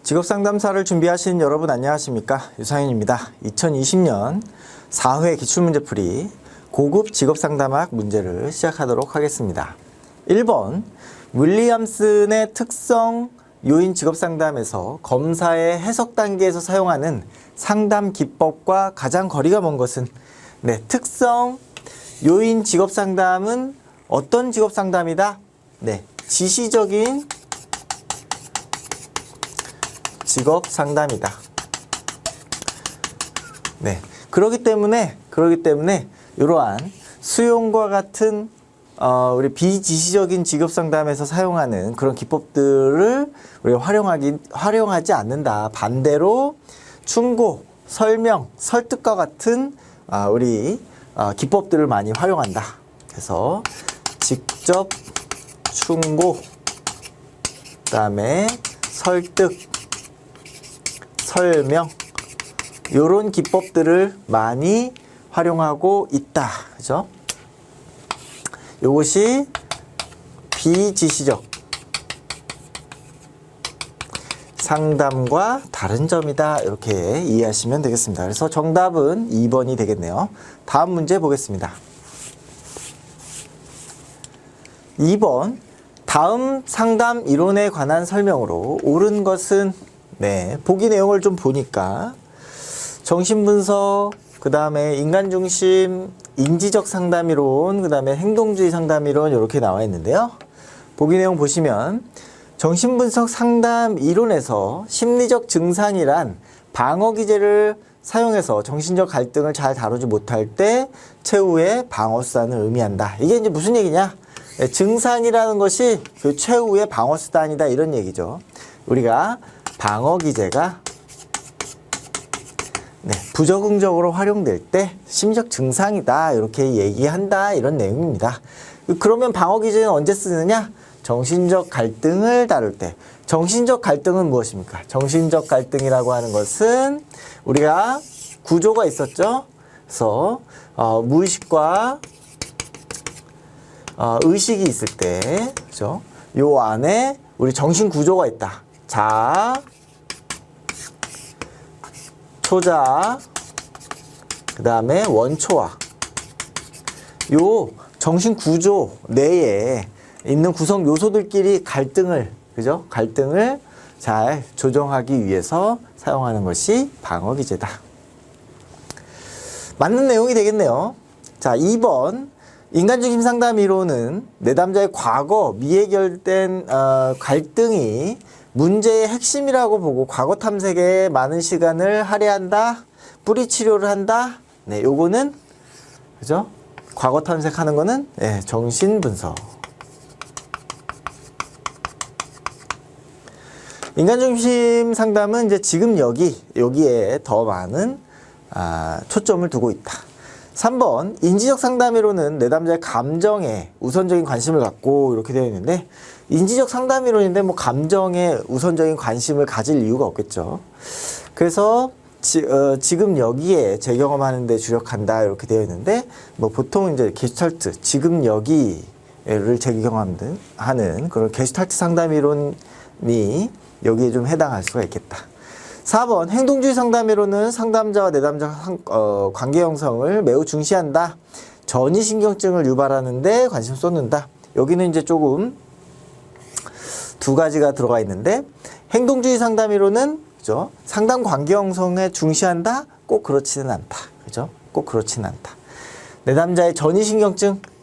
직업상담사를 준비하신 여러분 안녕하십니까? 유상현입니다. 2020년 4회 기출문제풀이 고급 직업상담학 문제를 시작하도록 하겠습니다. 1번 윌리엄슨의 특성 요인 직업상담에서 검사의 해석 단계에서 사용하는 상담 기법과 가장 거리가 먼 것은 특성 요인 직업상담은 어떤 직업상담이다? 지시적인 직업상담이다. 그렇기 때문에 이러한 수용과 같은 우리 비지시적인 직업상담에서 사용하는 그런 기법들을 우리가 활용하지 않는다. 반대로 충고, 설명, 설득과 같은 우리 기법들을 많이 활용한다. 그래서 직접 충고, 그 다음에 설득, 설명, 요런 기법들을 많이 활용하고 있다. 그죠? 요것이 비지시적 상담과 다른 점이다. 이렇게 이해하시면 되겠습니다. 그래서 정답은 2번이 되겠네요. 다음 문제 보겠습니다. 2번 다음 상담 이론에 관한 설명으로 옳은 것은 보기 내용을 좀 보니까 정신분석, 그 다음에 인간중심, 인지적 상담이론, 그 다음에 행동주의 상담이론 이렇게 나와 있는데요. 보기 내용 보시면 정신분석 상담 이론에서 심리적 증상이란 방어기제를 사용해서 정신적 갈등을 잘 다루지 못할 때 최후의 방어수단을 의미한다. 이게 이제 무슨 얘기냐? 증상이라는 것이 그 최후의 방어수단이다 이런 얘기죠. 우리가 방어기제가 부적응적으로 활용될 때 심리적 증상이다 이렇게 얘기한다 이런 내용입니다. 그러면 방어기제는 언제 쓰느냐? 정신적 갈등을 다룰 때. 정신적 갈등은 무엇입니까? 정신적 갈등이라고 하는 것은 우리가 구조가 있었죠. 그래서 무의식과 의식이 있을 때, 그죠? 요 안에 우리 정신 구조가 있다. 자, 초자, 그 다음에 원초와 요 정신 구조 내에 있는 구성 요소들끼리 갈등을 잘 조정하기 위해서 사용하는 것이 방어기제다. 맞는 내용이 되겠네요. 자, 2번 인간중심 상담 이론은 내담자의 과거 미해결된 갈등이 문제의 핵심이라고 보고 과거 탐색에 많은 시간을 할애한다. 뿌리 치료를 한다. 요거는 그죠? 과거 탐색하는 거는 정신 분석. 인간중심 상담은 이제 지금 여기에 더 많은 초점을 두고 있다. 3번 인지적 상담이론은 내담자의 감정에 우선적인 관심을 갖고 이렇게 되어 있는데 인지적 상담이론인데 뭐 감정에 우선적인 관심을 가질 이유가 없겠죠. 그래서 지금 여기에 재경험하는 데 주력한다 이렇게 되어 있는데 뭐 보통 이제 게슈탈트 지금 여기를 재경험하는 그런 게슈탈트 상담이론이 여기에 좀 해당할 수가 있겠다. 4번 행동주의 상담이론은 상담자와 내담자 관계 형성을 매우 중시한다. 전이신경증을 유발하는 데 관심 쏟는다. 여기는 이제 조금 두 가지가 들어가 있는데 행동주의 상담이론은 그죠? 상담 관계 형성에 중시한다? 꼭 그렇지는 않다. 그죠? 꼭 그렇지는 않다. 내담자의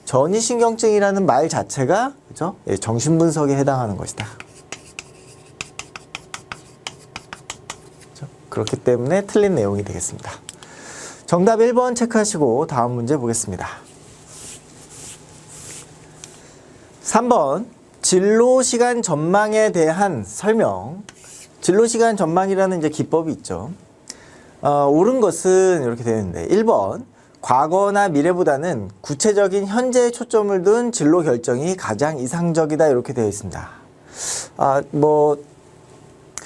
전이신경증이라는 말 자체가 그죠? 정신분석에 해당하는 것이다. 그렇기 때문에 틀린 내용이 되겠습니다. 정답 1번 체크하시고 다음 문제 보겠습니다. 3번 진로시간 전망에 대한 설명. 진로시간 전망이라는 이제 기법이 있죠. 옳은 것은 이렇게 되어 있는데 1번 과거나 미래보다는 구체적인 현재에 초점을 둔 진로 결정이 가장 이상적이다 이렇게 되어 있습니다.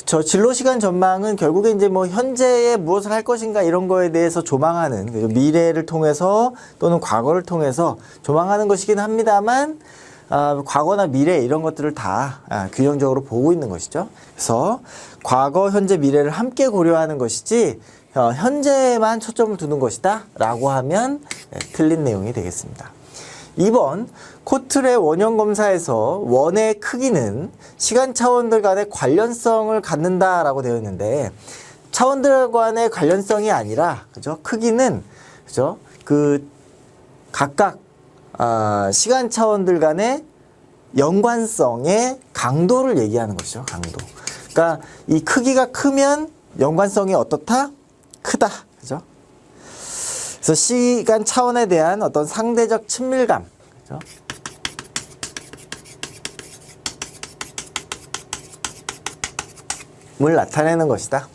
저 진로시간 전망은 결국에 이제 뭐 현재에 무엇을 할 것인가 이런 거에 대해서 조망하는 미래를 통해서 또는 과거를 통해서 조망하는 것이긴 합니다만 과거나 미래 이런 것들을 다 균형적으로 보고 있는 것이죠. 그래서 과거, 현재, 미래를 함께 고려하는 것이지 현재만 초점을 두는 것이다 라고 하면 틀린 내용이 되겠습니다. 2번, 코틀의 원형 검사에서 원의 크기는 시간 차원들 간의 관련성을 갖는다라고 되어 있는데, 차원들 간의 관련성이 아니라, 그죠? 크기는, 그죠? 각각 시간 차원들 간의 연관성의 강도를 얘기하는 것이죠. 강도. 그러니까 이 크기가 크면 연관성이 어떻다? 크다. 그죠? 그래서 시간 차원에 대한 어떤 상대적 친밀감, 그죠? 을 나타내는 것이다.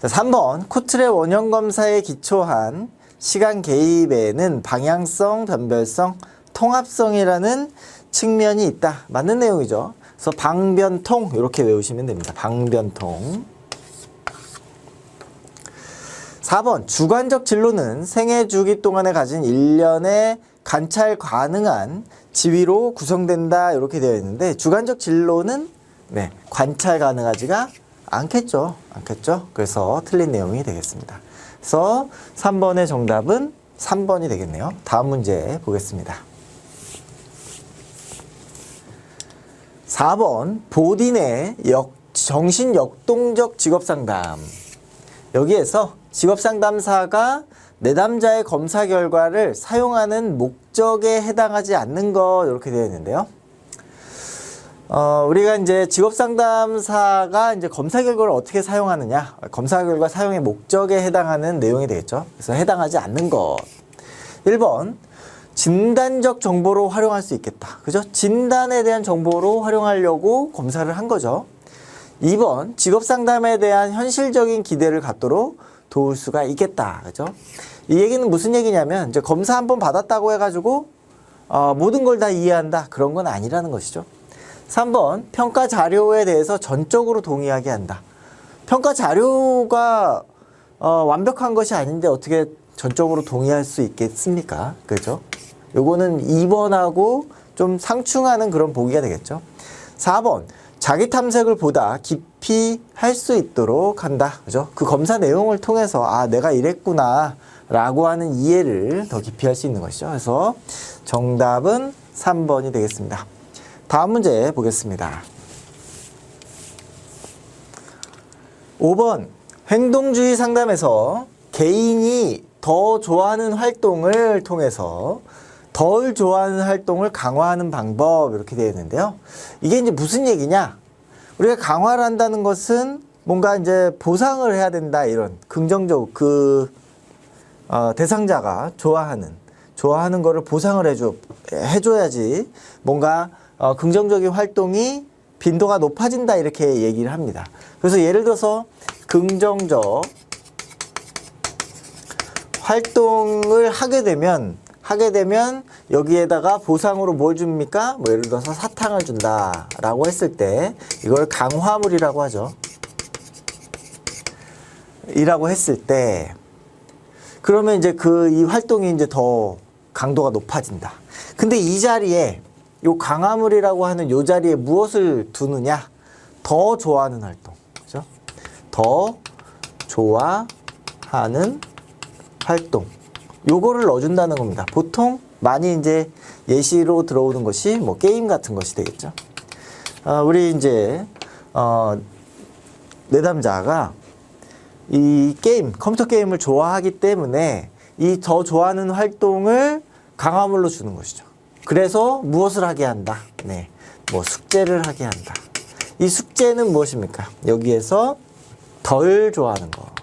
자, 3번, 코틀의 원형 검사에 기초한 시간 개입에는 방향성, 변별성, 통합성이라는 측면이 있다. 맞는 내용이죠. 그래서 방변통 이렇게 외우시면 됩니다. 방변통. 4번, 주관적 진로는 생애 주기 동안에 가진 일련의 관찰 가능한 지위로 구성된다 이렇게 되어 있는데, 주관적 진로는 관찰 가능하지가 않겠죠. 그래서 틀린 내용이 되겠습니다. 그래서 3번의 정답은 3번이 되겠네요. 다음 문제 보겠습니다. 4번, 보딘의 정신역동적 직업상담. 여기에서 직업상담사가 내담자의 검사 결과를 사용하는 목적에 해당하지 않는 것 이렇게 되어 있는데요. 우리가 이제 직업상담사가 이제 검사 결과를 어떻게 사용하느냐, 검사 결과 사용의 목적에 해당하는 내용이 되겠죠. 그래서 해당하지 않는 것. 1번, 진단적 정보로 활용할 수 있겠다. 그죠? 진단에 대한 정보로 활용하려고 검사를 한 거죠. 2번, 직업상담에 대한 현실적인 기대를 갖도록 도울 수가 있겠다. 그죠? 이 얘기는 무슨 얘기냐면, 이제 검사 한 번 받았다고 해가지고, 모든 걸 다 이해한다. 그런 건 아니라는 것이죠. 3번, 평가 자료에 대해서 전적으로 동의하게 한다. 평가 자료가 완벽한 것이 아닌데 어떻게 전적으로 동의할 수 있겠습니까? 그죠? 요거는 2번하고 좀 상충하는 그런 보기가 되겠죠. 4번, 자기 탐색을 보다 깊이 할 수 있도록 한다. 그죠? 그 검사 내용을 통해서 내가 이랬구나 라고 하는 이해를 더 깊이 할 수 있는 것이죠. 그래서 정답은 3번이 되겠습니다. 다음 문제 보겠습니다. 5번, 행동주의 상담에서 개인이 더 좋아하는 활동을 통해서 덜 좋아하는 활동을 강화하는 방법 이렇게 되어 있는데요. 이게 이제 무슨 얘기냐? 우리가 강화를 한다는 것은 뭔가 이제 보상을 해야 된다, 이런 긍정적 대상자가 좋아하는 거를 보상을 해줘야지 뭔가 긍정적인 활동이 빈도가 높아진다 이렇게 얘기를 합니다. 그래서 예를 들어서 긍정적 활동을 하게 되면 여기에다가 보상으로 뭘 줍니까? 예를 들어서 사탕을 준다 라고 했을 때 이걸 강화물이라고 하죠. 이라고 했을 때 그러면 이제 이 활동이 이제 더 강도가 높아진다. 근데 이 자리에 요 강화물이라고 하는 요 자리에 무엇을 두느냐? 더 좋아하는 활동. 그죠? 더 좋아하는 활동. 요거를 넣어준다는 겁니다. 보통 많이 이제 예시로 들어오는 것이 게임 같은 것이 되겠죠. 우리 이제, 내담자가 이 컴퓨터 게임을 좋아하기 때문에 이 더 좋아하는 활동을 강화물로 주는 것이죠. 그래서 무엇을 하게 한다? 숙제를 하게 한다. 이 숙제는 무엇입니까? 여기에서 덜 좋아하는 거.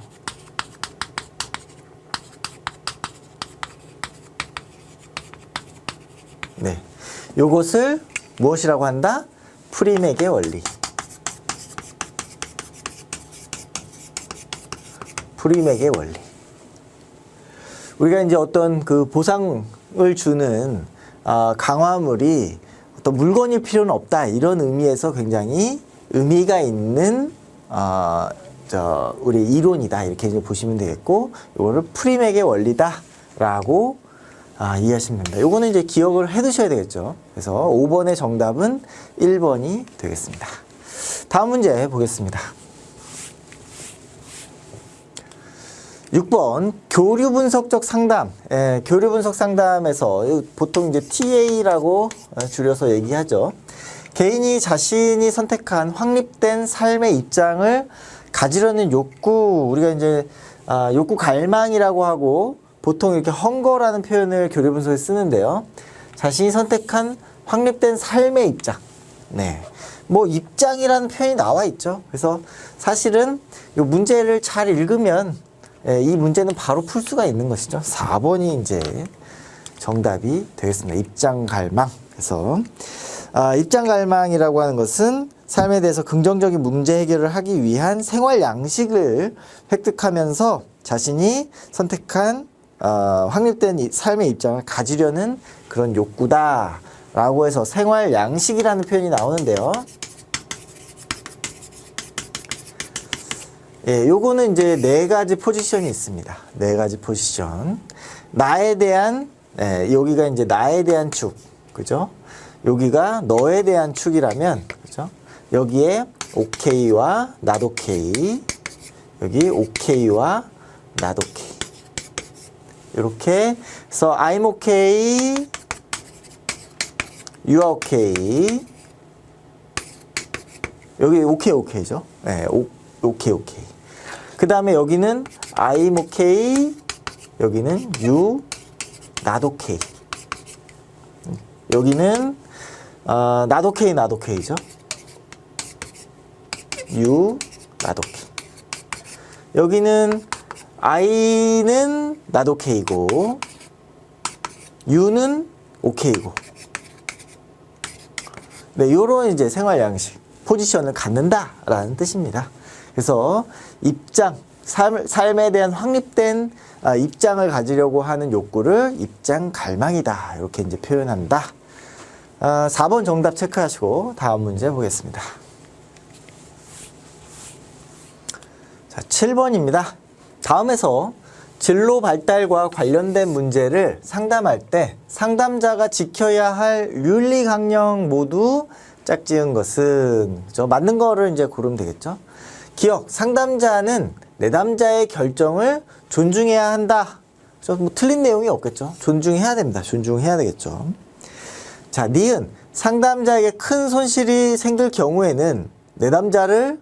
요것을 무엇이라고 한다? 프리맥의 원리. 프리맥의 원리. 우리가 이제 어떤 보상을 주는 강화물이 어떤 물건일 필요는 없다, 이런 의미에서 굉장히 의미가 있는 우리 이론이다 이렇게 이제 보시면 되겠고, 이거를 프리맥의 원리다라고 이해하시면 됩니다. 요거는 이제 기억을 해 두셔야 되겠죠. 그래서 5번의 정답은 1번이 되겠습니다. 다음 문제 보겠습니다. 6번 교류 분석적 상담. 교류 분석 상담에서 보통 이제 TA라고 줄여서 얘기하죠. 개인이 자신이 선택한 확립된 삶의 입장을 가지려는 욕구, 우리가 이제 욕구 갈망이라고 하고 보통 이렇게 헝거라는 표현을 교류 분석에 쓰는데요. 자신이 선택한 확립된 삶의 입장. 네. 뭐 입장이라는 표현이 나와 있죠. 그래서 사실은 이 문제를 잘 읽으면 이 문제는 바로 풀 수가 있는 것이죠. 4번이 이제 정답이 되겠습니다. 입장 갈망. 그래서 입장 갈망이라고 하는 것은 삶에 대해서 긍정적인 문제 해결을 하기 위한 생활 양식을 획득하면서 자신이 선택한 확립된 삶의 입장을 가지려는 그런 욕구다 라고 해서 생활 양식이라는 표현이 나오는데요. 요거는 이제 4가지 포지션이 있습니다. 4가지 포지션. 나에 대한, 여기가 이제 나에 대한 축. 그죠? 여기가 너에 대한 축이라면, 그죠? 여기에 OK와 not OK. 여기 OK와 not OK. 이렇게 해서 I'm OK, you are OK. 여기 OK죠? 네, OK. 그 다음에 여기는 I'm OK, 여기는 you, not OK. 여기는 not OK죠? you, not OK. 여기는 I는 not OK이고 U는 OK이고. 네, 요런 이제 생활 양식, 포지션을 갖는다라는 뜻입니다. 그래서 입장, 삶에 대한 확립된 입장을 가지려고 하는 욕구를 입장 갈망이다. 이렇게 이제 표현한다. 4번 정답 체크하시고 다음 문제 보겠습니다. 자, 7번입니다. 다음에서 진로 발달과 관련된 문제를 상담할 때 상담자가 지켜야 할 윤리 강령 모두 짝지은 것은, 그죠? 맞는 거를 이제 고르면 되겠죠. 기억, 상담자는 내담자의 결정을 존중해야 한다. 그죠? 뭐 틀린 내용이 없겠죠. 존중해야 됩니다. 존중해야 되겠죠. 자, 니은, 상담자에게 큰 손실이 생길 경우에는 내담자를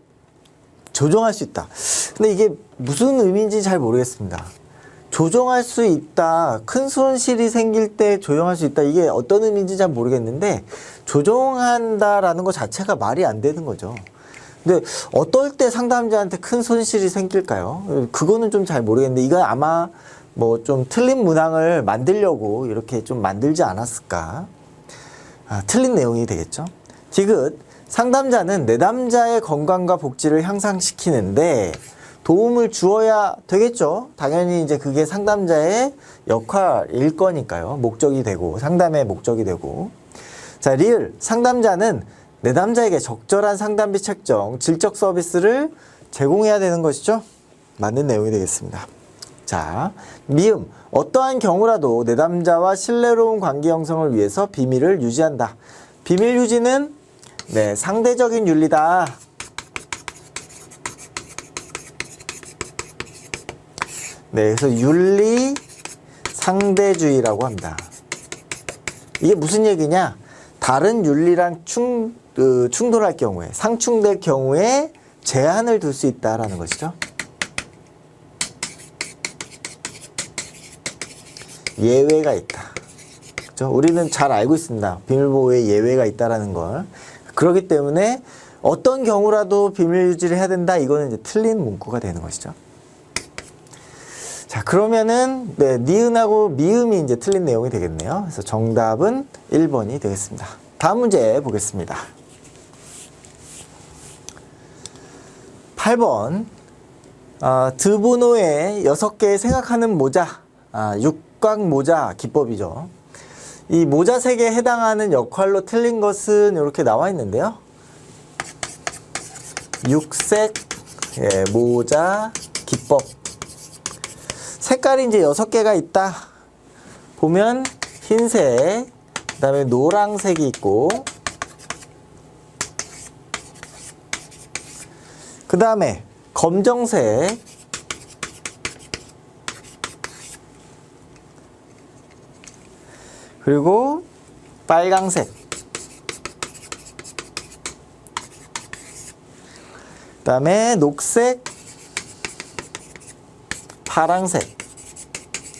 조정할 수 있다. 근데 이게 무슨 의미인지 잘 모르겠습니다. 조정할 수 있다. 큰 손실이 생길 때 조정할 수 있다. 이게 어떤 의미인지 잘 모르겠는데 조정한다라는 것 자체가 말이 안 되는 거죠. 근데 어떨 때 상담자한테 큰 손실이 생길까요? 그거는 좀 잘 모르겠는데 이건 아마 뭐 좀 틀린 문항을 만들려고 이렇게 좀 만들지 않았을까. 틀린 내용이 되겠죠. 디귿, 상담자는 내담자의 건강과 복지를 향상시키는데 도움을 주어야 되겠죠. 당연히 이제 그게 상담자의 역할일 거니까요. 목적이 되고, 상담의 목적이 되고. 자, 리을, 상담자는 내담자에게 적절한 상담비 책정, 질적 서비스를 제공해야 되는 것이죠. 맞는 내용이 되겠습니다. 자, 미음, 어떠한 경우라도 내담자와 신뢰로운 관계 형성을 위해서 비밀을 유지한다. 비밀 유지는 네, 상대적인 윤리다. 네, 그래서 윤리 상대주의라고 합니다. 이게 무슨 얘기냐? 다른 윤리랑 충돌할 경우에, 상충될 경우에 제한을 둘 수 있다라는 것이죠. 예외가 있다. 그렇죠? 우리는 잘 알고 있습니다. 비밀보호에 예외가 있다라는 걸. 그렇기 때문에 어떤 경우라도 비밀 유지를 해야 된다. 이거는 이제 틀린 문구가 되는 것이죠. 자, 그러면은 네, 니은하고 미음이 이제 틀린 내용이 되겠네요. 그래서 정답은 1번이 되겠습니다. 다음 문제 보겠습니다. 8번. 드보노의 6개의 생각하는 모자, 육각 모자 기법이죠. 이 모자 색에 해당하는 역할로 틀린 것은 이렇게 나와 있는데요. 육색 모자 기법. 색깔이 이제 6개가 있다. 보면 흰색, 그 다음에 노란색이 있고, 그 다음에 검정색, 그리고 빨강색, 그 다음에 녹색, 파랑색,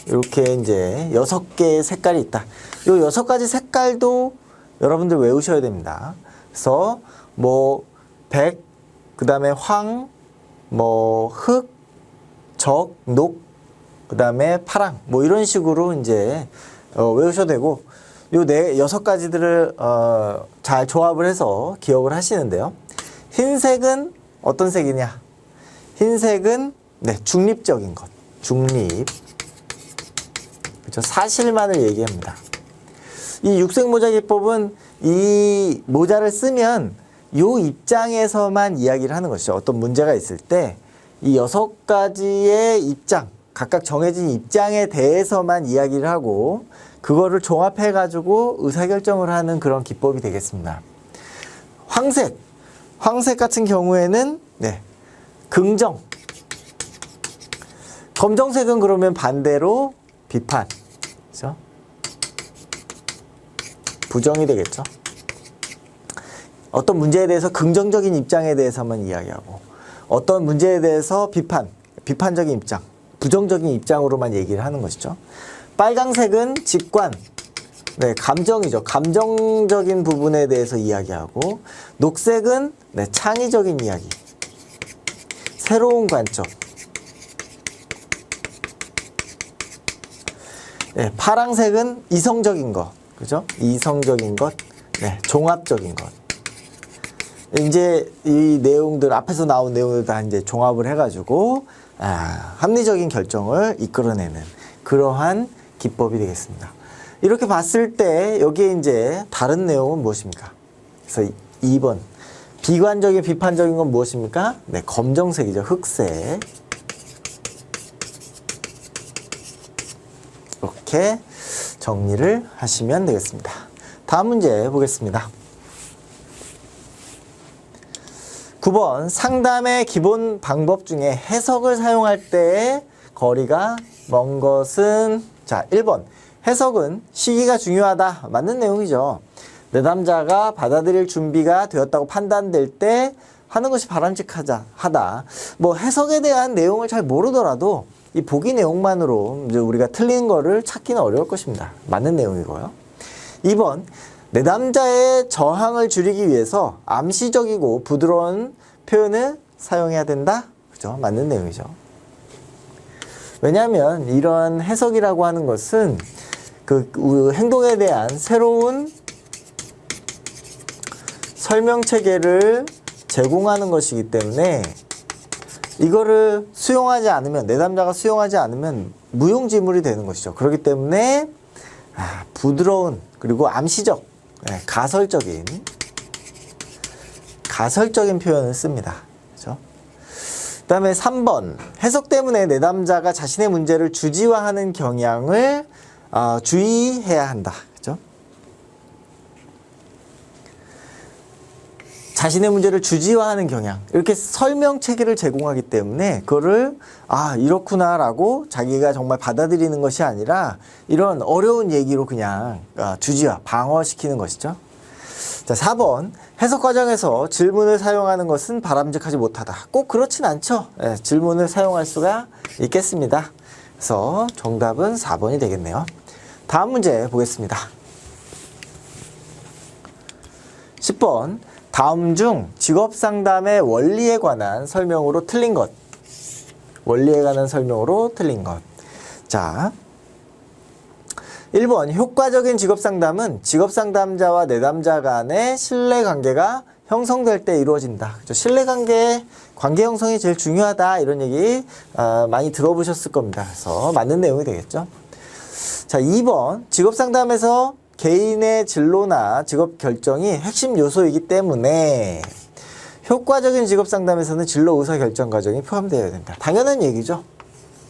이렇게 이제 6개의 색깔이 있다. 이 6가지 색깔도 여러분들 외우셔야 됩니다. 그래서 뭐 백, 그 다음에 황, 뭐 흑, 적, 녹, 그 다음에 파랑, 뭐 이런 식으로 이제 외우셔도 되고, 요 6가지들을 잘 조합을 해서 기억을 하시는데요. 흰색은 어떤 색이냐? 흰색은 중립적인 것, 중립. 그렇죠? 사실만을 얘기합니다. 이 육색 모자 기법은 이 모자를 쓰면 요 입장에서만 이야기를 하는 것이죠. 어떤 문제가 있을 때 이 6가지의 입장, 각각 정해진 입장에 대해서만 이야기를 하고 그거를 종합해 가지고 의사결정을 하는 그런 기법이 되겠습니다. 황색 같은 경우에는 긍정, 검정색은 그러면 반대로 비판, 그렇죠? 부정이 되겠죠. 어떤 문제에 대해서 긍정적인 입장에 대해서만 이야기하고 어떤 문제에 대해서 비판적인 입장, 부정적인 입장으로만 얘기를 하는 것이죠. 빨강색은 직관, 감정이죠. 감정적인 부분에 대해서 이야기하고, 녹색은 창의적인 이야기, 새로운 관점, 파랑색은 이성적인 것, 그죠? 이성적인 것, 종합적인 것. 이제 이 내용들, 앞에서 나온 내용들 다 이제 종합을 해가지고, 합리적인 결정을 이끌어내는 그러한 기법이 되겠습니다. 이렇게 봤을 때, 여기에 이제 다른 내용은 무엇입니까? 그래서 2번. 비관적인, 비판적인 건 무엇입니까? 검정색이죠. 흑색. 이렇게 정리를 하시면 되겠습니다. 다음 문제 보겠습니다. 9번 상담의 기본 방법 중에 해석을 사용할 때의 거리가 먼 것은, 자, 1번 해석은 시기가 중요하다. 맞는 내용이죠. 내담자가 받아들일 준비가 되었다고 판단될 때 하는 것이 바람직하다. 뭐 해석에 대한 내용을 잘 모르더라도 이 보기 내용만으로 이제 우리가 틀린 거를 찾기는 어려울 것입니다. 맞는 내용이고요. 2번 내담자의 저항을 줄이기 위해서 암시적이고 부드러운 표현을 사용해야 된다. 그죠? 맞는 내용이죠. 왜냐하면 이런 해석이라고 하는 것은 그 행동에 대한 새로운 설명 체계를 제공하는 것이기 때문에 이거를 수용하지 않으면, 내담자가 수용하지 않으면 무용지물이 되는 것이죠. 그렇기 때문에 부드러운, 그리고 암시적, 가설적인 표현을 씁니다. 그렇죠? 그 다음에 3번 해석 때문에 내담자가 자신의 문제를 주지화하는 경향을 주의해야 한다. 그렇죠? 자신의 문제를 주지화하는 경향, 이렇게 설명 체계를 제공하기 때문에 그거를 이렇구나라고 자기가 정말 받아들이는 것이 아니라 이런 어려운 얘기로 그냥 주지화, 방어시키는 것이죠. 자, 4번 해석 과정에서 질문을 사용하는 것은 바람직하지 못하다. 꼭 그렇진 않죠. 질문을 사용할 수가 있겠습니다. 그래서 정답은 4번이 되겠네요. 다음 문제 보겠습니다. 10번 다음 중 직업상담의 원리에 관한 설명으로 틀린 것. 원리에 관한 설명으로 틀린 것. 자, 1번 효과적인 직업상담은 직업상담자와 내담자 간의 신뢰관계가 형성될 때 이루어진다. 그렇죠? 신뢰관계, 관계 형성이 제일 중요하다. 이런 얘기 많이 들어보셨을 겁니다. 그래서 맞는 내용이 되겠죠. 자, 2번 직업상담에서 개인의 진로나 직업 결정이 핵심 요소이기 때문에 효과적인 직업 상담에서는 진로 의사 결정 과정이 포함되어야 된다. 당연한 얘기죠.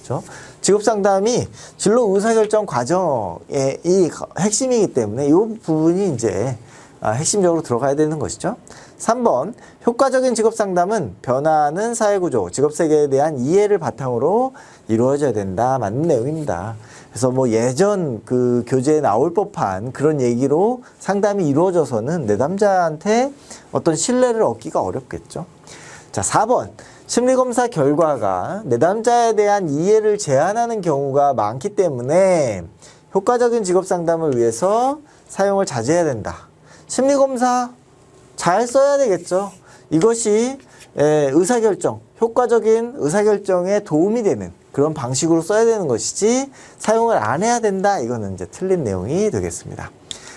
그렇죠? 직업상담이 진로 의사결정 과정의 이 핵심이기 때문에 이 부분이 이제 핵심적으로 들어가야 되는 것이죠. 3번, 효과적인 직업상담은 변화하는 사회구조, 직업세계에 대한 이해를 바탕으로 이루어져야 된다. 맞는 내용입니다. 그래서 뭐 예전 그 교재에 나올 법한 그런 얘기로 상담이 이루어져서는 내담자한테 어떤 신뢰를 얻기가 어렵겠죠. 자, 4번. 심리검사 결과가 내담자에 대한 이해를 제한하는 경우가 많기 때문에 효과적인 직업상담을 위해서 사용을 자제해야 된다. 심리검사 잘 써야 되겠죠. 이것이 의사결정, 효과적인 의사결정에 도움이 되는 그런 방식으로 써야 되는 것이지 사용을 안 해야 된다. 이거는 이제 틀린 내용이 되겠습니다.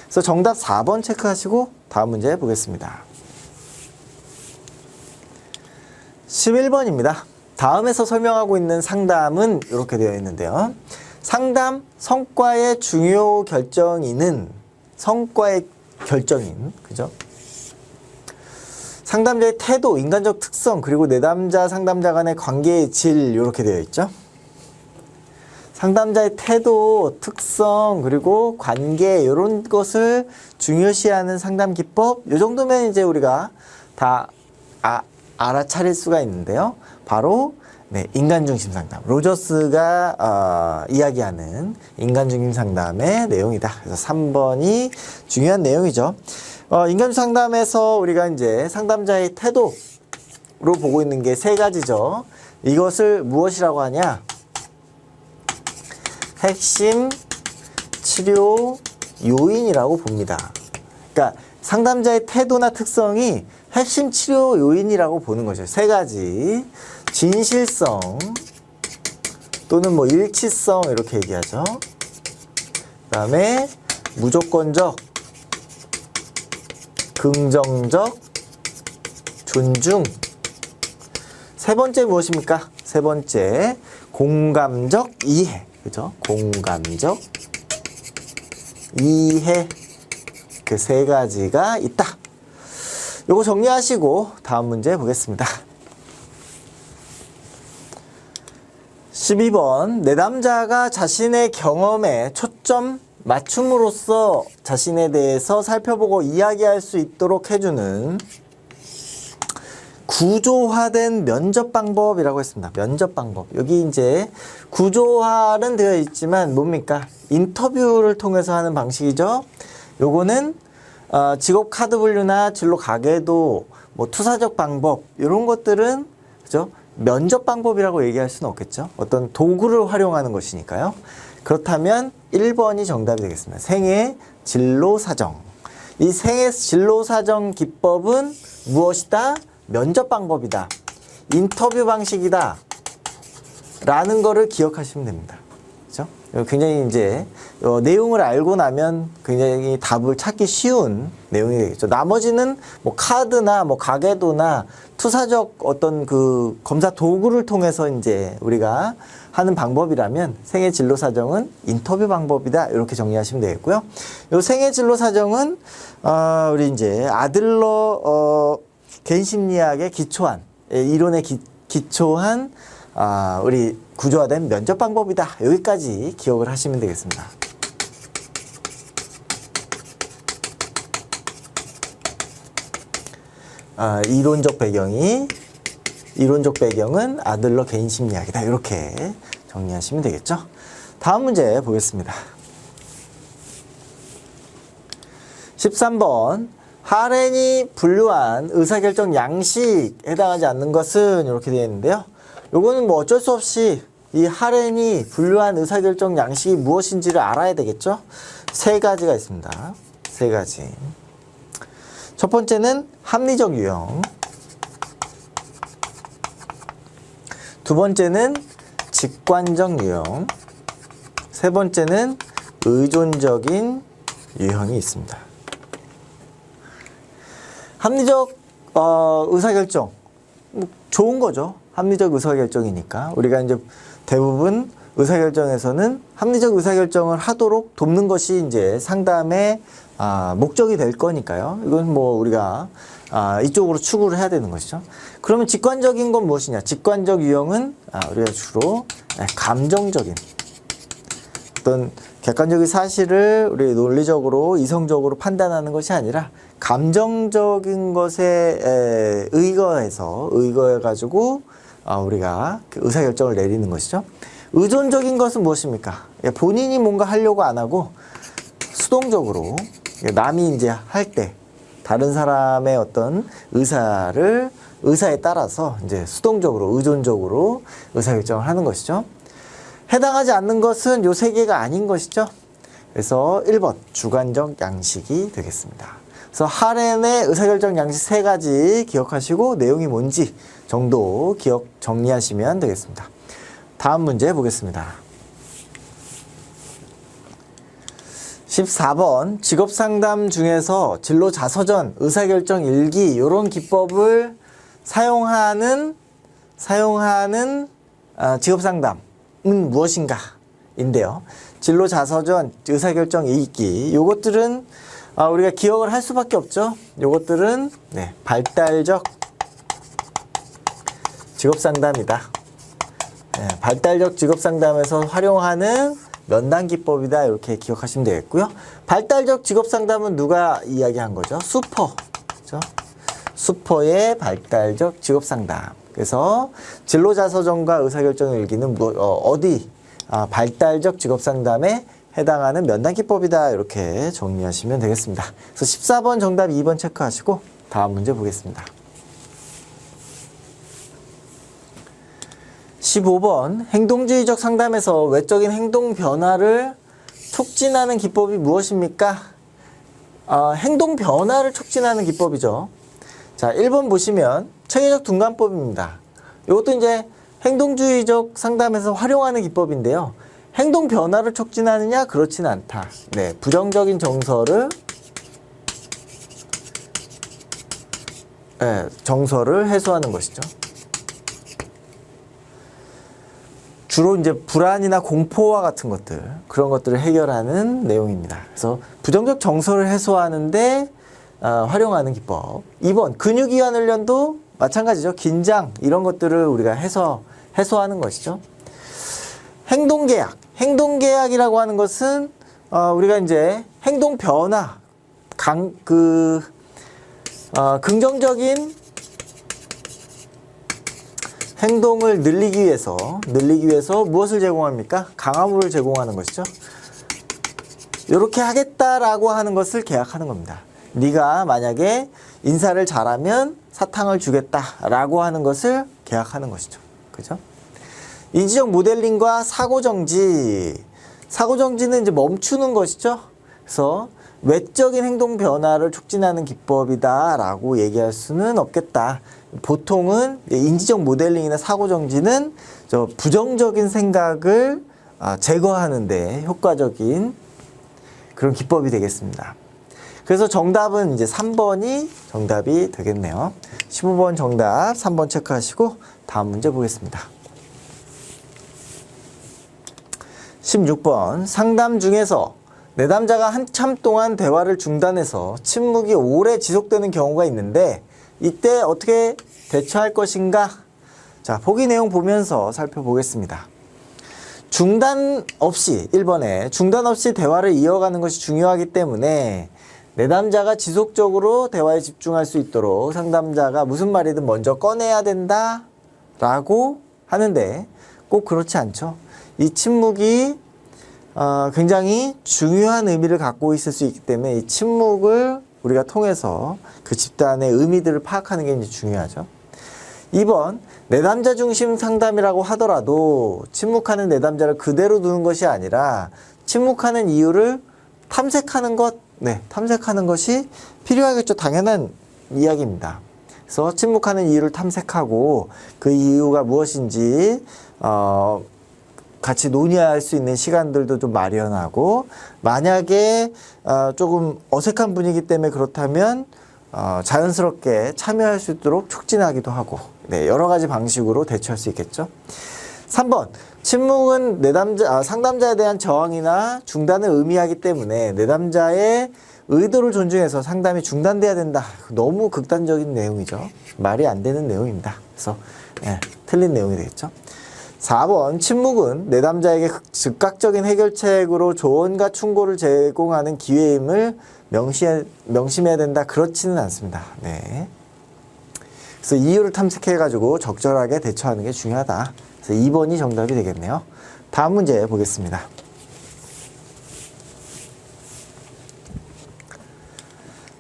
그래서 정답 4번 체크하시고 다음 문제 보겠습니다. 11번입니다. 다음에서 설명하고 있는 상담은 이렇게 되어 있는데요. 상담 성과의 중요 결정인은 성과의 결정인, 그죠? 상담자의 태도, 인간적 특성, 그리고 내담자, 상담자 간의 관계의 질 이렇게 되어 있죠. 상담자의 태도, 특성, 그리고 관계 이런 것을 중요시하는 상담 기법 이 정도면 이제 우리가 다 알아차릴 수가 있는데요. 바로 인간중심 상담. 로저스가 이야기하는 인간중심 상담의 내용이다. 그래서 3번이 중요한 내용이죠. 인간중심 상담에서 우리가 이제 상담자의 태도로 보고 있는 게 세 가지죠. 이것을 무엇이라고 하냐? 핵심 치료 요인이라고 봅니다. 그러니까 상담자의 태도나 특성이 핵심 치료 요인이라고 보는 거죠. 세 가지. 진실성 또는 뭐 일치성 이렇게 얘기하죠. 그 다음에 무조건적, 긍정적, 존중. 세 번째 무엇입니까? 세 번째 공감적 이해. 그죠? 공감적 이해. 그 세 가지가 있다. 요거 정리하시고 다음 문제 보겠습니다. 12번. 내담자가 자신의 경험에 초점 맞춤으로써 자신에 대해서 살펴보고 이야기할 수 있도록 해주는 구조화된 면접 방법이라고 했습니다. 면접 방법. 여기 이제 구조화는 되어 있지만 뭡니까? 인터뷰를 통해서 하는 방식이죠. 요거는 직업 카드 분류나 진로 가계도 뭐 투사적 방법 이런 것들은 그죠? 면접 방법이라고 얘기할 수는 없겠죠. 어떤 도구를 활용하는 것이니까요. 그렇다면 1번이 정답이 되겠습니다. 생애 진로 사정. 이 생애 진로 사정 기법은 무엇이다? 면접 방법이다. 인터뷰 방식이다. 라는 거를 기억하시면 됩니다. 그죠? 굉장히 이제 내용을 알고 나면 굉장히 답을 찾기 쉬운 내용이 되겠죠. 나머지는 뭐 카드나 뭐 가계도나 투사적 어떤 그 검사 도구를 통해서 이제 우리가 하는 방법이라면 생애 진로 사정은 인터뷰 방법이다. 이렇게 정리하시면 되겠고요. 요 생애 진로 사정은 우리 이제 아들러 개인 심리학에 기초한 이론에 기초한 우리 구조화된 면접 방법이다. 여기까지 기억을 하시면 되겠습니다. 이론적 배경은 아들러 개인 심리학이다. 이렇게 정리하시면 되겠죠. 다음 문제 보겠습니다. 13번. 하렌이 분류한 의사결정 양식에 해당하지 않는 것은 이렇게 되어 있는데요. 요거는 뭐 어쩔 수 없이 이 하렌이 분류한 의사결정 양식이 무엇인지를 알아야 되겠죠. 세 가지가 있습니다. 세 가지. 첫 번째는 합리적 유형. 두 번째는 직관적 유형. 세 번째는 의존적인 유형이 있습니다. 합리적 의사결정. 좋은 거죠. 합리적 의사결정이니까. 우리가 이제 대부분 의사결정에서는 합리적 의사결정을 하도록 돕는 것이 이제 상담의 목적이 될 거니까요. 이건 뭐 우리가 이쪽으로 추구를 해야 되는 것이죠. 그러면 직관적인 건 무엇이냐? 직관적 유형은 우리가 주로 감정적인 어떤 객관적인 사실을 우리 논리적으로 이성적으로 판단하는 것이 아니라 감정적인 것에 의거해 가지고 우리가 그 의사결정을 내리는 것이죠. 의존적인 것은 무엇입니까? 본인이 뭔가 하려고 안 하고 수동적으로 남이 이제 할 때 다른 사람의 어떤 의사에 따라서 이제 수동적으로 의존적으로 의사결정을 하는 것이죠. 해당하지 않는 것은 요 세 개가 아닌 것이죠. 그래서 1번 주관적 양식이 되겠습니다. 그래서 하렌의 의사결정 양식 세 가지 기억하시고 내용이 뭔지 정도 정리하시면 되겠습니다. 다음 문제 보겠습니다. 14번 직업상담 중에서 진로 자서전, 의사결정 일기 이런 기법을 사용하는 직업상담은 무엇인가 인데요. 진로 자서전, 의사결정 일기 요것들은 우리가 기억을 할 수밖에 없죠. 요것들은 발달적 직업상담이다. 발달적 직업상담에서 활용하는 면담 기법이다. 이렇게 기억하시면 되겠고요. 발달적 직업상담은 누가 이야기한 거죠? 수퍼. 그렇죠? 수퍼의 발달적 직업상담. 그래서 진로자서전과 의사결정 일기는 발달적 직업상담에 해당하는 면담 기법이다. 이렇게 정리하시면 되겠습니다. 그래서 14번 정답 2번 체크하시고 다음 문제 보겠습니다. 15번 행동주의적 상담에서 외적인 행동 변화를 촉진하는 기법이 무엇입니까? 행동 변화를 촉진하는 기법이죠. 자, 1번 보시면 체계적 둔감법입니다. 이것도 이제 행동주의적 상담에서 활용하는 기법인데요. 행동 변화를 촉진하느냐? 그렇지는 않다. 부정적인 정서를 해소하는 것이죠. 주로 이제 불안이나 공포와 같은 것들, 그런 것들을 해결하는 내용입니다. 그래서 부정적 정서를 해소하는데 활용하는 기법. 2번 근육이완 훈련도 마찬가지죠. 긴장 이런 것들을 우리가 해소하는 것이죠. 행동계약이라고 하는 것은 우리가 이제 행동 변화, 긍정적인 행동을 늘리기 위해서 무엇을 제공합니까? 강화물을 제공하는 것이죠. 이렇게 하겠다라고 하는 것을 계약하는 겁니다. 네가 만약에 인사를 잘하면 사탕을 주겠다라고 하는 것을 계약하는 것이죠. 그죠? 인지적 모델링과 사고정지는 이제 멈추는 것이죠. 그래서 외적인 행동 변화를 촉진하는 기법이다라고 얘기할 수는 없겠다. 보통은 인지적 모델링이나 사고정지는 부정적인 생각을 제거하는데 효과적인 그런 기법이 되겠습니다. 그래서 정답은 이제 3번이 정답이 되겠네요. 15번 정답 3번 체크하시고 다음 문제 보겠습니다. 16번 상담 중에서 내담자가 한참 동안 대화를 중단해서 침묵이 오래 지속되는 경우가 있는데 이때 어떻게 대처할 것인가? 자, 보기 내용 보면서 살펴보겠습니다. 1번에 중단 없이 대화를 이어가는 것이 중요하기 때문에 내담자가 지속적으로 대화에 집중할 수 있도록 상담자가 무슨 말이든 먼저 꺼내야 된다 라고 하는데 꼭 그렇지 않죠. 이 침묵이 굉장히 중요한 의미를 갖고 있을 수 있기 때문에 이 침묵을 우리가 통해서 그 집단의 의미들을 파악하는 게 이제 중요하죠. 2번 내담자 중심 상담이라고 하더라도 침묵하는 내담자를 그대로 두는 것이 아니라 침묵하는 이유를 탐색하는 것이 필요하겠죠. 당연한 이야기입니다. 그래서 침묵하는 이유를 탐색하고 그 이유가 무엇인지 같이 논의할 수 있는 시간들도 좀 마련하고, 만약에 조금 어색한 분위기 때문에 그렇다면 자연스럽게 참여할 수 있도록 촉진하기도 하고, 여러 가지 방식으로 대처할 수 있겠죠. 3번 침묵은 상담자에 대한 저항이나 중단을 의미하기 때문에 내담자의 의도를 존중해서 상담이 중단돼야 된다. 너무 극단적인 내용이죠. 말이 안 되는 내용입니다. 그래서 틀린 내용이 되겠죠. 4번 침묵은 내담자에게 즉각적인 해결책으로 조언과 충고를 제공하는 기회임을 명심해야 된다. 그렇지는 않습니다. 네. 그래서 이유를 탐색해가지고 적절하게 대처하는 게 중요하다. 그래서 2번이 정답이 되겠네요. 다음 문제 보겠습니다.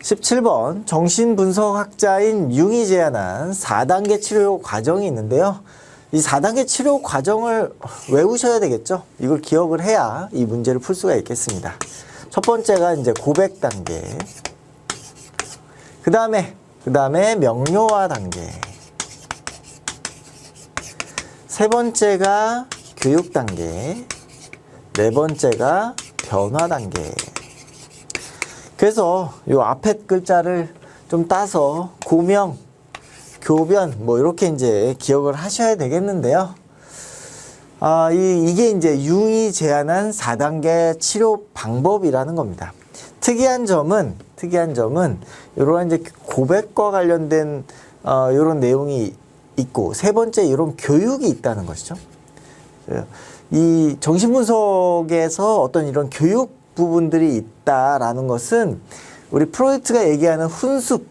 17번 정신분석학자인 융이 제안한 4단계 치료 과정이 있는데요. 이 4단계 치료 과정을 외우셔야 되겠죠. 이걸 기억을 해야 이 문제를 풀 수가 있겠습니다. 첫 번째가 이제 고백 단계, 그 다음에 명료화 단계, 세 번째가 교육 단계, 네 번째가 변화 단계. 그래서 요 앞에 글자를 좀 따서 고명, 교변 뭐 이렇게 이제 기억을 하셔야 되겠는데요. 이게 이제 융이 제안한 4단계 치료 방법이라는 겁니다. 특이한 점은 이런 이제 고백과 관련된 이런 내용이 있고, 세 번째 이런 교육이 있다는 것이죠. 이 정신분석에서 어떤 이런 교육 부분들이 있다라는 것은 우리 프로이트가 얘기하는 훈숙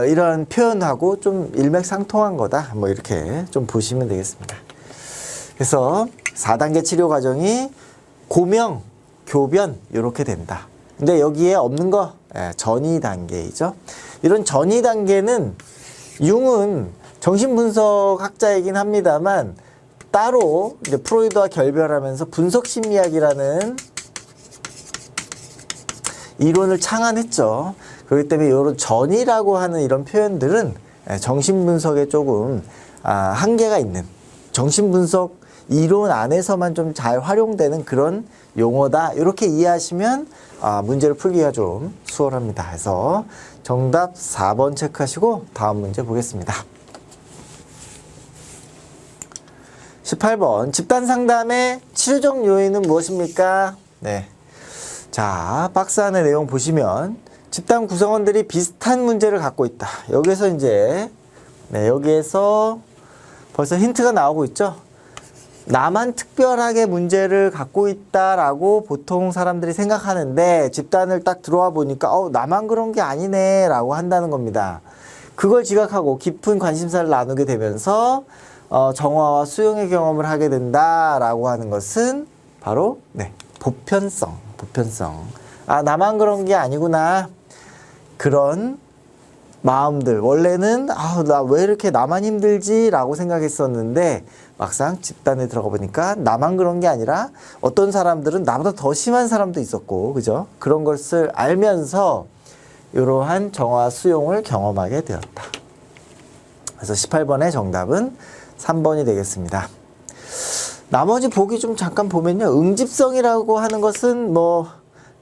이런 표현하고 좀 일맥상통한 거다. 뭐 이렇게 좀 보시면 되겠습니다. 그래서 4단계 치료 과정이 고명, 교변 이렇게 된다. 근데 여기에 없는 거 전이 단계이죠. 이런 전이 단계는 융은 정신분석학자이긴 합니다만 따로 이제 프로이드와 결별하면서 분석심리학이라는 이론을 창안했죠. 그렇기 때문에 이런 전이라고 하는 이런 표현들은 정신분석에 조금 한계가 있는, 정신분석 이론 안에서만 좀 잘 활용되는 그런 용어다. 이렇게 이해하시면 문제를 풀기가 좀 수월합니다. 그래서 정답 4번 체크하시고 다음 문제 보겠습니다. 18번 집단상담의 치료적 요인은 무엇입니까? 네. 자, 박스 안의 내용 보시면 집단 구성원들이 비슷한 문제를 갖고 있다. 여기서 이제 여기에서 벌써 힌트가 나오고 있죠. 나만 특별하게 문제를 갖고 있다라고 보통 사람들이 생각하는데 집단을 딱 들어와 보니까 나만 그런 게 아니네 라고 한다는 겁니다. 그걸 지각하고 깊은 관심사를 나누게 되면서 정화와 수용의 경험을 하게 된다라고 하는 것은 바로 보편성. 나만 그런 게 아니구나. 그런 마음들. 원래는 나 왜 이렇게 나만 힘들지? 라고 생각했었는데 막상 집단에 들어가 보니까 나만 그런 게 아니라 어떤 사람들은 나보다 더 심한 사람도 있었고, 그죠? 그런 것을 알면서 이러한 정화 수용을 경험하게 되었다. 그래서 18번의 정답은 3번이 되겠습니다. 나머지 보기 좀 잠깐 보면요. 응집성이라고 하는 것은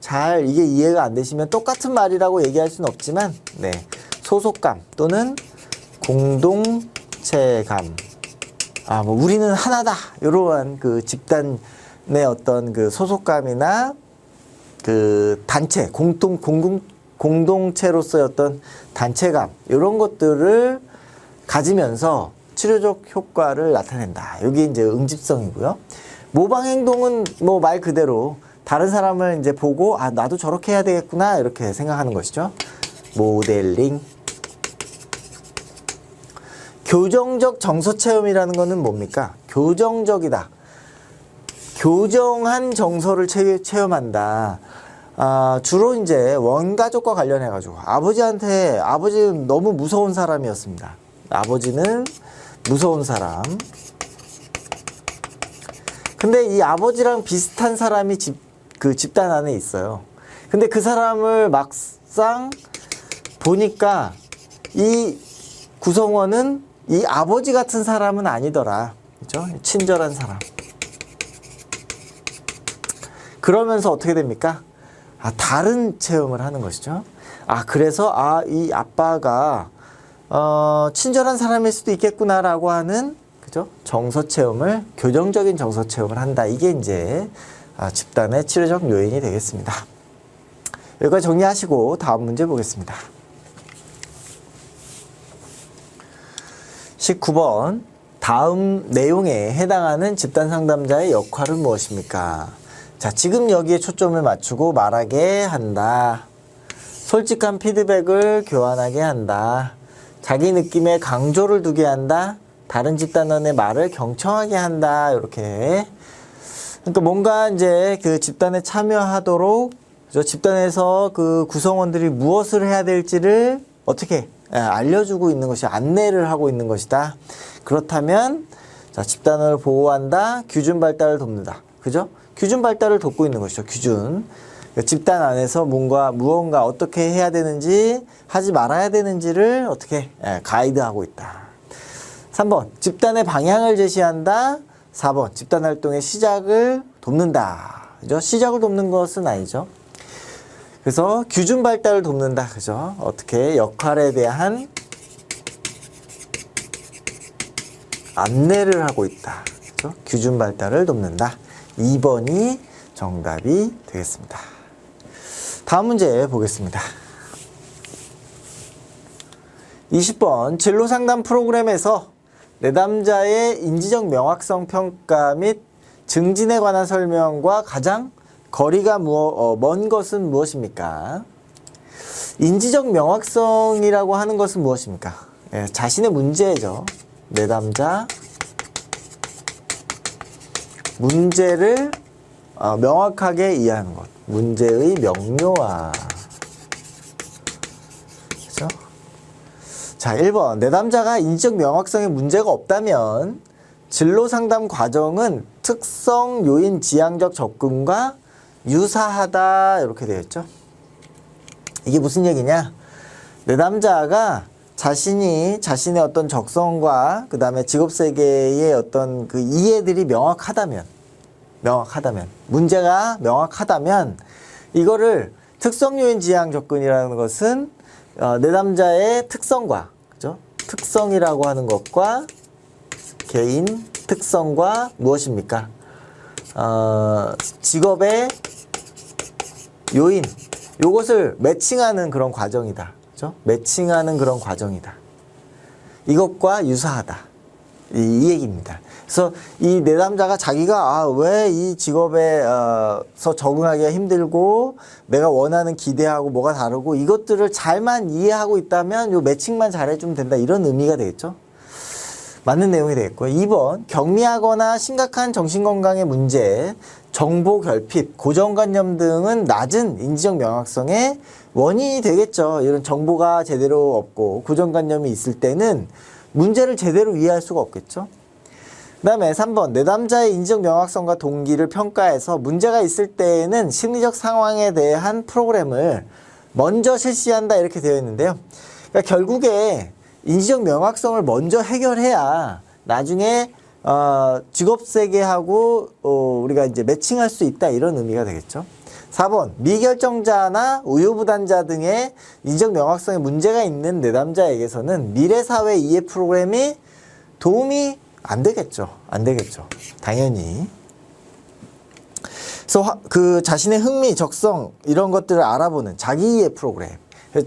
잘 이게 이해가 안 되시면 똑같은 말이라고 얘기할 수는 없지만, 소속감 또는 공동체감. 우리는 하나다. 이러한 그 집단의 어떤 그 소속감이나 그 단체, 공동체로서의 어떤 단체감, 이런 것들을 가지면서 치료적 효과를 나타낸다. 이게 이제 응집성이고요. 모방 행동은 말 그대로 다른 사람을 이제 보고 나도 저렇게 해야 되겠구나 이렇게 생각하는 것이죠. 모델링. 교정적 정서 체험이라는 것은 뭡니까? 교정적이다. 교정한 정서를 체험한다. 주로 이제 원가족과 관련해 가지고 아버지는 너무 무서운 사람이었습니다. 아버지는 무서운 사람. 근데 이 아버지랑 비슷한 사람이 집단 안에 있어요. 근데 그 사람을 막상 보니까 이 구성원은 이 아버지 같은 사람은 아니더라. 그죠? 친절한 사람. 그러면서 어떻게 됩니까? 다른 체험을 하는 것이죠. 그래서 이 아빠가 친절한 사람일 수도 있겠구나라고 하는, 그죠? 정서 체험을, 교정적인 정서 체험을 한다. 이게 이제 집단의 치료적 요인이 되겠습니다. 여기까지 정리하시고 다음 문제 보겠습니다. 19번. 다음 내용에 해당하는 집단 상담자의 역할은 무엇입니까? 자, 지금 여기에 초점을 맞추고 말하게 한다. 솔직한 피드백을 교환하게 한다. 자기 느낌에 강조를 두게 한다. 다른 집단원의 말을 경청하게 한다. 이렇게. 그러니까 뭔가 이제 그 집단에 참여하도록 저 집단에서 그 구성원들이 무엇을 해야 될지를 어떻게 알려주고 있는 것이 안내를 하고 있는 것이다. 그렇다면 자, 집단을 보호한다. 규준 발달을 돕는다. 그죠? 규준 발달을 돕고 있는 것이죠. 규준. 집단 안에서 무언가 어떻게 해야 되는지 하지 말아야 되는지를 어떻게 가이드하고 있다. 3번. 집단의 방향을 제시한다. 4번. 집단 활동의 시작을 돕는다. 그죠? 시작을 돕는 것은 아니죠. 그래서 규준 발달을 돕는다. 그죠? 어떻게 역할에 대한 안내를 하고 있다. 그죠? 규준 발달을 돕는다. 2번이 정답이 되겠습니다. 다음 문제 보겠습니다. 20번. 진로 상담 프로그램에서 내담자의 인지적 명확성 평가 및 증진에 관한 설명과 가장 거리가 먼 것은 무엇입니까? 인지적 명확성이라고 하는 것은 무엇입니까? 자신의 문제죠. 내담자 문제를 명확하게 이해하는 것. 문제의 명료화. 그렇죠? 자, 1번. 내담자가 인지적 명확성에 문제가 없다면 진로 상담 과정은 특성 요인 지향적 접근과 유사하다. 이렇게 되어 있죠. 이게 무슨 얘기냐? 내담자가 자신의 어떤 적성과 그 다음에 직업 세계의 어떤 그 이해들이 명확하다면, 문제가 명확하다면, 이거를 특성 요인 지향 접근이라는 것은 내담자의 특성과, 그죠? 특성이라고 하는 것과 개인 특성과 무엇입니까? 직업의 요인, 요것을 매칭하는 그런 과정이다. 그죠? 매칭하는 그런 과정이다. 이것과 유사하다. 이 얘기입니다. 그래서 이 내담자가 자기가 왜 이 직업에서 적응하기가 힘들고 내가 원하는 기대하고 뭐가 다르고 이것들을 잘만 이해하고 있다면 요 매칭만 잘해주면 된다. 이런 의미가 되겠죠. 맞는 내용이 되겠고요. 2번. 경미하거나 심각한 정신건강의 문제, 정보 결핍, 고정관념 등은 낮은 인지적 명확성의 원인이 되겠죠. 이런 정보가 제대로 없고 고정관념이 있을 때는 문제를 제대로 이해할 수가 없겠죠. 그 다음에 3번. 내담자의 인지적 명확성과 동기를 평가해서 문제가 있을 때에는 심리적 상황에 대한 프로그램을 먼저 실시한다. 이렇게 되어 있는데요. 그러니까 결국에 인지적 명확성을 먼저 해결해야 나중에 직업세계하고 우리가 이제 매칭할 수 있다. 이런 의미가 되겠죠. 4번. 미결정자나 우유부단자 등의 인지적 명확성에 문제가 있는 내담자에게서는 미래사회 이해 프로그램이 도움이 안 되겠죠. 당연히. 그래서 그 자신의 흥미, 적성 이런 것들을 알아보는 자기 이해 프로그램,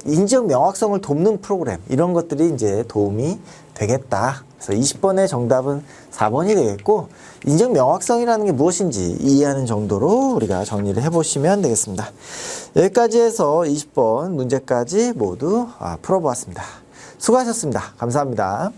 인지적 명확성을 돕는 프로그램, 이런 것들이 이제 도움이 되겠다. 그래서 20번의 정답은 4번이 되겠고, 인지적 명확성이라는 게 무엇인지 이해하는 정도로 우리가 정리를 해보시면 되겠습니다. 여기까지 해서 20번 문제까지 모두 풀어보았습니다. 수고하셨습니다. 감사합니다.